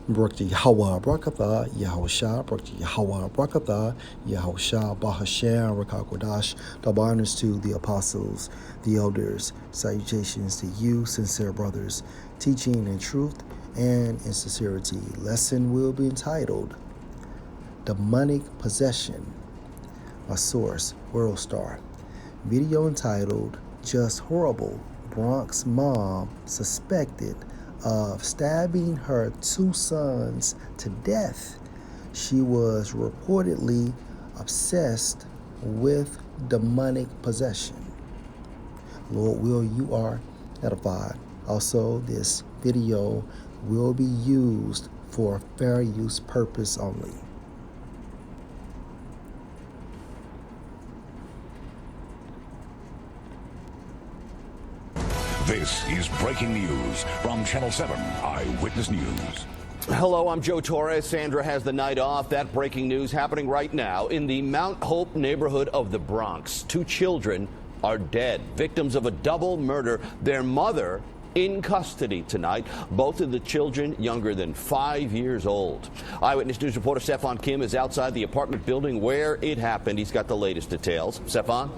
Barak Yahweh Barakatha, Yahushua, Barak Yahweh Barakatha, Yahushua, Bahashem, Rakakwadash, double honors to the apostles, the elders, salutations to you, sincere brothers, teaching in truth and in sincerity. Lesson will be entitled Demonic Possession. My source, WorldStar. Video entitled Just Horrible, Bronx Mom Suspected of Stabbing Her Two Sons to Death. She was reportedly obsessed with demonic possession. Lord will you are edified. Also, this video will be used for fair use purpose only. This is breaking news from Channel 7 Eyewitness News. Hello, I'm Joe Torres. Sandra has the night off. That breaking news happening right now in the Mount Hope neighborhood of the Bronx. Two children are dead, victims of a double murder. Their mother in custody tonight. Both of the children younger than 5 years old. Eyewitness News reporter Stefan Kim is outside the apartment building where it happened. He's got the latest details. Stefan?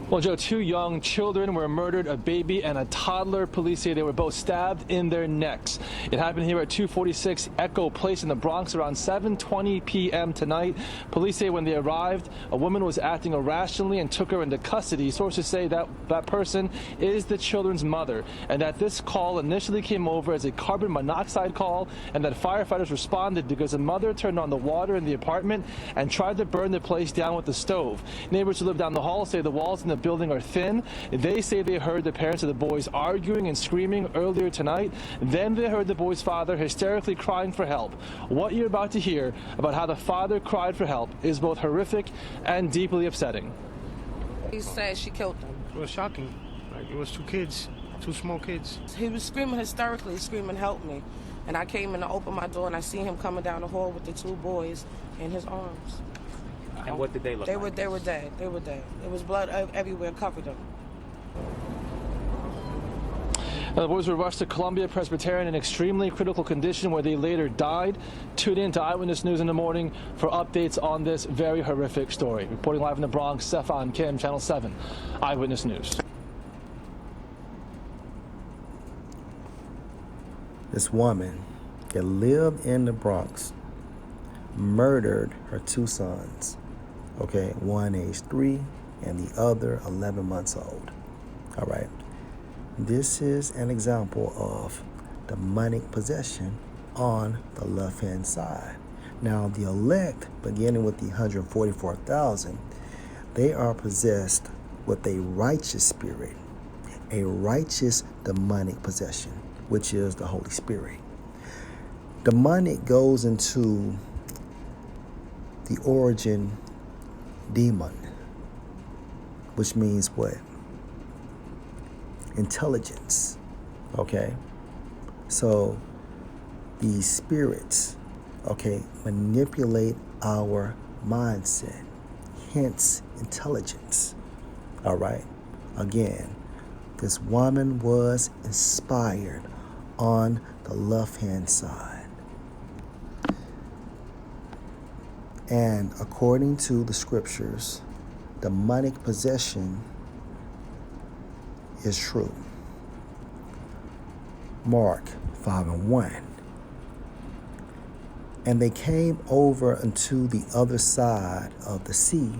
Well, Joe, two young children were murdered, a baby and a toddler. Police say they were both stabbed in their necks. It happened here at 246 Echo Place in the Bronx around 7:20 p.m. tonight. Police say when they arrived, a woman was acting irrationally and took her into custody. Sources say that that person is the children's mother, and that this call initially came over as a carbon monoxide call, and that firefighters responded because the mother turned on the water in the apartment and tried to burn the place down with the stove. Neighbors who live down the hall say the walls in the building are thin. They say they heard the parents of the boys arguing and screaming earlier tonight. Then they heard the boy's father hysterically crying for help. What you're about to hear about how the father cried for help is both horrific and deeply upsetting. He said she killed them. It was shocking. Like, it was two kids, two small kids. He was screaming hysterically, screaming, "Help me." And I came in to open my door and I seen him coming down the hall with the two boys in his arms. And what did they look like? They were dead. They were dead. There was blood everywhere, covered them. The boys were rushed to Columbia Presbyterian in extremely critical condition where they later died. Tune in to Eyewitness News in the morning for updates on this very horrific story. Reporting live in the Bronx, Stefan Kim, Channel 7 Eyewitness News. This woman that lived in the Bronx murdered her two sons. Okay, one age 3 and the other 11 months old. All right. This is an example of demonic possession on the left-hand side. Now, the elect, beginning with the 144,000, they are possessed with a righteous spirit, a righteous demonic possession, which is the Holy Spirit. Demonic goes into the origin demon, which means what? Intelligence. Okay? So these spirits, okay, manipulate our mindset, hence intelligence. All right? Again, this woman was inspired on the left-hand side. And according to the scriptures, demonic possession is true. Mark 5:1. And they came over unto the other side of the sea,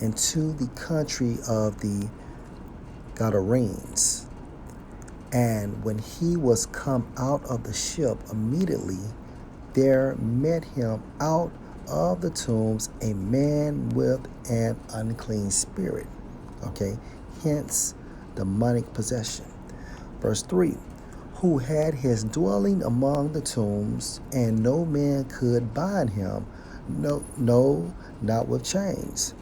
into the country of the Gadarenes. And when he was come out of the ship, immediately there met him out of the tombs a man with an unclean spirit. Okay, hence demonic possession. Verse 3, who had his dwelling among the tombs, and no man could bind him, no, not with chains,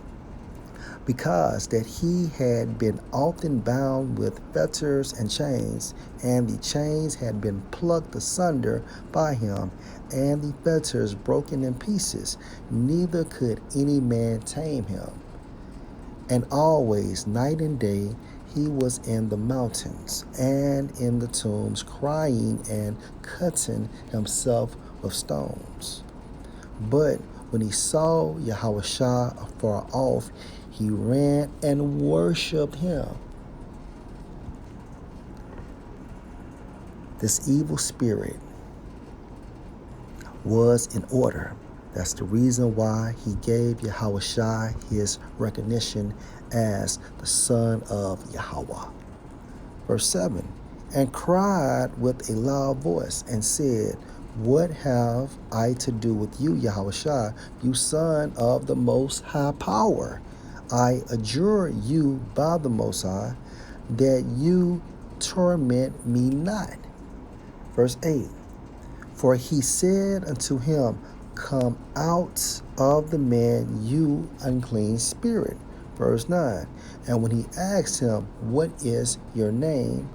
because that he had been often bound with fetters and chains, and the chains had been plucked asunder by him, and the fetters broken in pieces, neither could any man tame him. And always, night and day, he was in the mountains and in the tombs, crying and cutting himself with stones. But when he saw Yahushua afar off, he ran and worshipped him. This evil spirit was in order. That's the reason why he gave Yahushua his recognition as the Son of Yahweh. Verse 7, and cried with a loud voice and said, what have I to do with you, Yahushua, you Son of the Most High Power? I adjure you by the Most High that you torment me not. Verse 8, for he said unto him, come out of the man, you unclean spirit. Verse 9, and when he asked him, what is your name?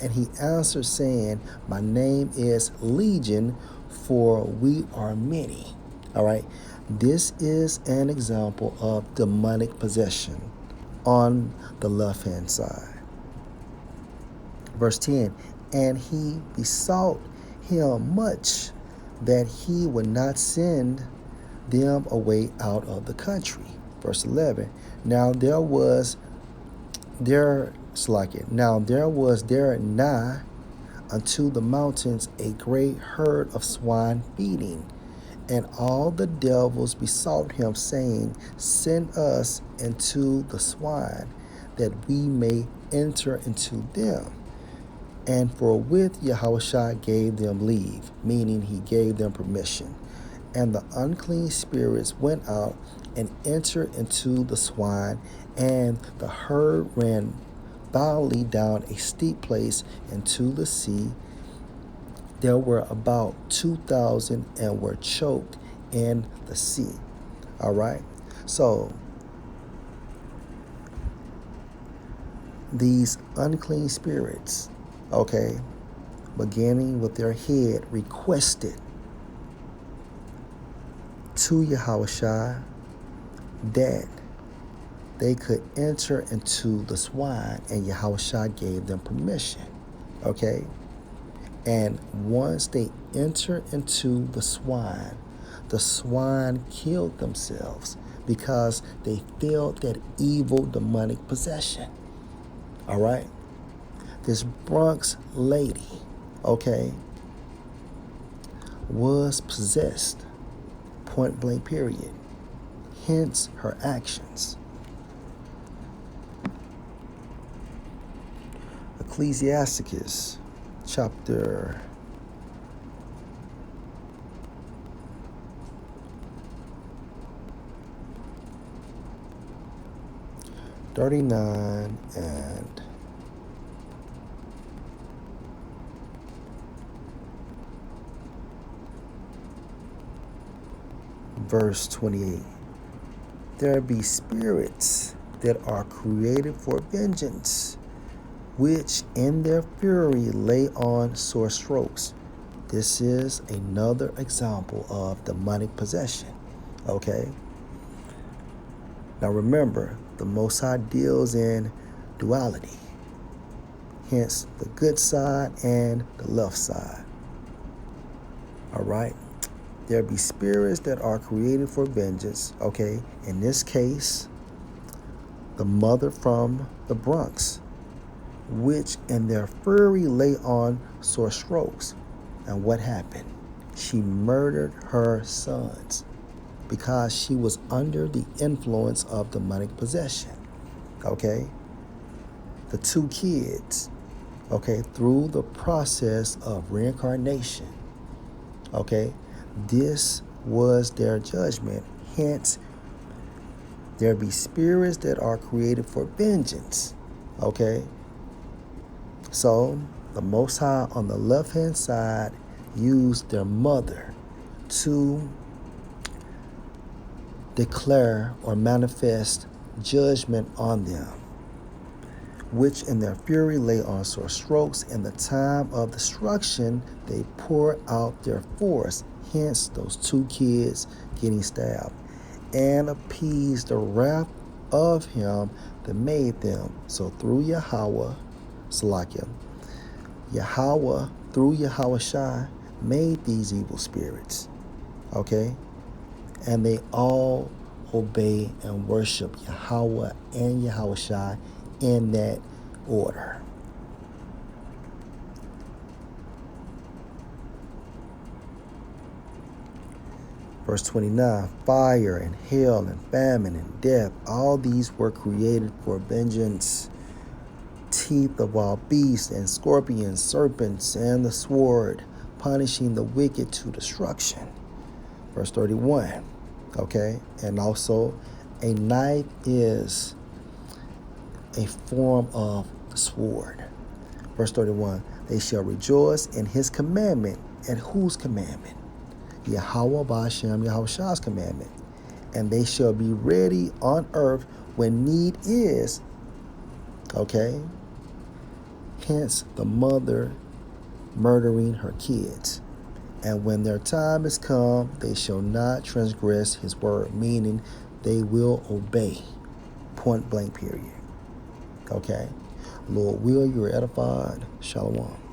And he answered, saying, my name is Legion, for we are many. All right. This is an example of demonic possession on the left-hand side. Verse 10, and he besought him much that he would not send them away out of the country. Verse 11, now there was there nigh unto the mountains a great herd of swine feeding, and all the devils besought him, saying, send us into the swine, that we may enter into them. And forthwith Yahushua gave them leave, meaning he gave them permission. And the unclean spirits went out and entered into the swine, and the herd ran boldly down a steep place into the sea. There were about 2,000 and were choked in the sea. All right. So these unclean spirits, okay, beginning with their head, requested to Yahushua that they could enter into the swine, and Yahushua gave them permission. Okay. And once they entered into the swine killed themselves because they felt that evil demonic possession. All right. This Bronx lady, okay, was possessed, point blank period. Hence her actions. Ecclesiasticus chapter 39 and verse 28. There be spirits that are created for vengeance, which in their fury lay on sore strokes. This is another example of demonic possession. Okay? Now remember, the Most High deals in duality. Hence, the good side and the left side. All right? There be spirits that are created for vengeance. Okay? In this case, the mother from the Bronx, which in their fury lay on sore strokes. And what happened? She murdered her sons because she was under the influence of demonic possession. Okay? The two kids, okay, through the process of reincarnation, okay, this was their judgment. Hence, there be spirits that are created for vengeance. Okay? So, the Most High on the left-hand side used their mother to declare or manifest judgment on them, which in their fury lay on sore strokes. In the time of destruction, they poured out their force, hence those two kids getting stabbed, and appeased the wrath of him that made them. So through Yahweh, Salakia, Yahweh, through Yahushua, made these evil spirits. Okay? And they all obey and worship Yahweh and Yahushua in that order. Verse 29, fire and hail and famine and death, all these were created for vengeance. Teeth of all beasts and scorpions, serpents, and the sword, punishing the wicked to destruction. Verse 31, okay? And also, a knife is a form of the sword. Verse 31, they shall rejoice in his commandment. And whose commandment? Yahweh Ba'ashem Yahushua's commandment. And they shall be ready on earth when need is. Okay? Hence the mother murdering her kids. And when their time is come, they shall not transgress his word, meaning they will obey. Point blank period. Okay? Lord will, you are edified. Shalom.